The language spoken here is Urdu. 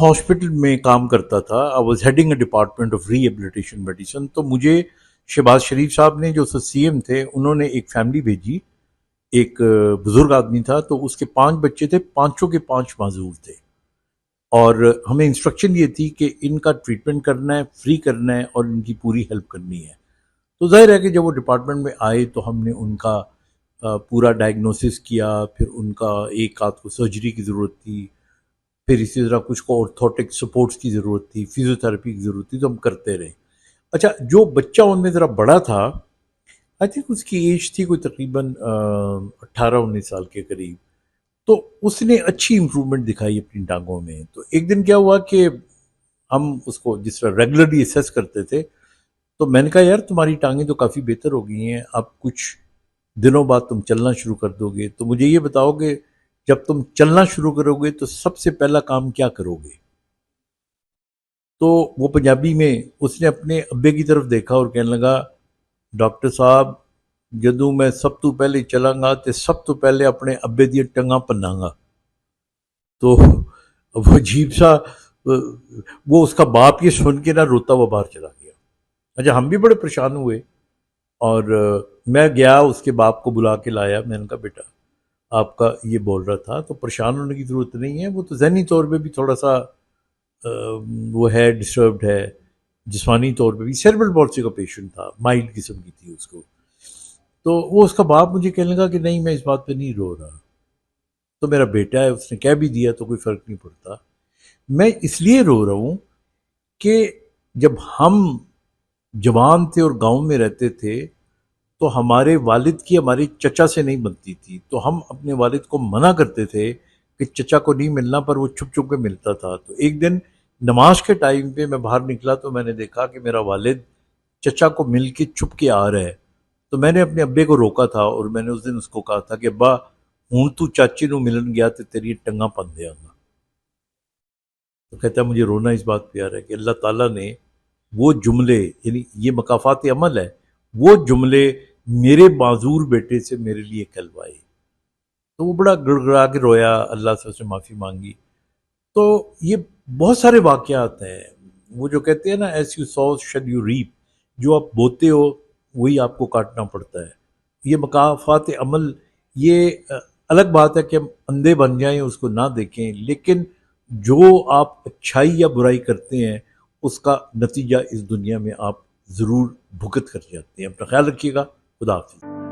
ہاسپٹل میں کام کرتا تھا. I was heading a department of rehabilitation medicine. تو مجھے شہباز شریف صاحب نے جو سی ایم تھے انہوں نے ایک فیملی بھیجی. ایک بزرگ آدمی تھا تو اس کے 5 بچے تھے, 5 کے 5 معذور تھے, اور ہمیں انسٹرکشن یہ تھی کہ ان کا ٹریٹمنٹ کرنا ہے, فری کرنا ہے, اور ان کی پوری ہیلپ کرنی ہے. تو ظاہر ہے کہ جب وہ ڈپارٹمنٹ میں آئے تو ہم نے ان کا پورا ڈائگنوسس کیا. پھر ان کا ایک ہاتھ کو سرجری کی ضرورت تھی, پھر اسی طرح کچھ کو آرتھوٹک سپورٹس کی ضرورت تھی, فزیوتھراپی کی ضرورت تھی, تو ہم کرتے رہے. اچھا, جو بچہ ان میں ذرا بڑا تھا, آئی تھنک اس کی ایج تھی کوئی تقریباً 18-19 سال کے قریب, تو اس نے اچھی امپرومنٹ دکھائی اپنی ٹانگوں میں. تو ایک دن کیا ہوا کہ ہم اس کو جس طرح ریگولرلی اسیس کرتے تھے, تو میں نے کہا یار تمہاری ٹانگیں تو کافی بہتر ہو گئی ہیں, اب کچھ دنوں بعد تم چلنا شروع کر دو گے, تو مجھے یہ بتاؤ کہ جب تم چلنا شروع کرو گے تو سب سے پہلا کام کیا کرو گے؟ تو وہ پنجابی میں اس نے اپنے ابے کی طرف دیکھا اور کہنے لگا, ڈاکٹر صاحب جدوں میں سب تو پہلے چلاں گا تو سب تو پہلے اپنے ابے دی ٹنگاں پناں گا. تو وہ عجیب سا, وہ اس کا باپ یہ سن کے نہ روتا ہوا باہر چلا گیا. اچھا, ہم بھی بڑے پریشان ہوئے, اور میں گیا اس کے باپ کو بلا کے لایا. میں نے کہا بیٹا آپ کا یہ بول رہا تھا, تو پریشان ہونے کی ضرورت نہیں ہے, وہ تو ذہنی طور پہ بھی تھوڑا سا وہ ہے, ڈسٹربڈ ہے, جسمانی طور پہ بھی. سیریبرل پالسی کا پیشنٹ تھا, مائلڈ قسم کی تھی اس کو. تو وہ اس کا باپ مجھے کہنے لگا کہ نہیں میں اس بات پہ نہیں رو رہا, تو میرا بیٹا ہے, اس نے کہہ بھی دیا تو کوئی فرق نہیں پڑتا. میں اس لیے رو رہا ہوں کہ جب ہم جوان تھے اور گاؤں میں رہتے تھے تو ہمارے والد کی ہمارے چچا سے نہیں بنتی تھی, تو ہم اپنے والد کو منع کرتے تھے کہ چچا کو نہیں ملنا, پر وہ چھپ چھپ کے ملتا تھا. تو ایک دن نماز کے ٹائم پہ میں باہر نکلا تو میں نے دیکھا کہ میرا والد چچا کو مل کے چھپ کے آ رہا ہے. تو میں نے اپنے ابے کو روکا تھا, اور میں نے اس دن اس کو کہا تھا کہ ابا ہوں تو چاچی نو ملن گیا تو تیری ٹنگاں پن دیا گا. تو کہتا ہے مجھے رونا اس بات پہ آ رہا ہے کہ اللہ تعالیٰ نے وہ جملے, یعنی یہ مکافات عمل ہے, وہ جملے میرے معذور بیٹے سے میرے لیے کہلوائے. تو وہ بڑا گڑ گڑا کے رویا, اللہ سے اس نے معافی مانگی. تو یہ بہت سارے واقعات ہیں. وہ جو کہتے ہیں نا ایس یو سو شل یو ریپ, جو آپ بوتے ہو وہی آپ کو کاٹنا پڑتا ہے. یہ مکافات عمل, یہ الگ بات ہے کہ ہم اندھے بن جائیں اس کو نہ دیکھیں, لیکن جو آپ اچھائی یا برائی کرتے ہیں اس کا نتیجہ اس دنیا میں آپ ضرور بھگت کر جاتے ہیں. اپنا خیال رکھیے گا. خدا حافظ.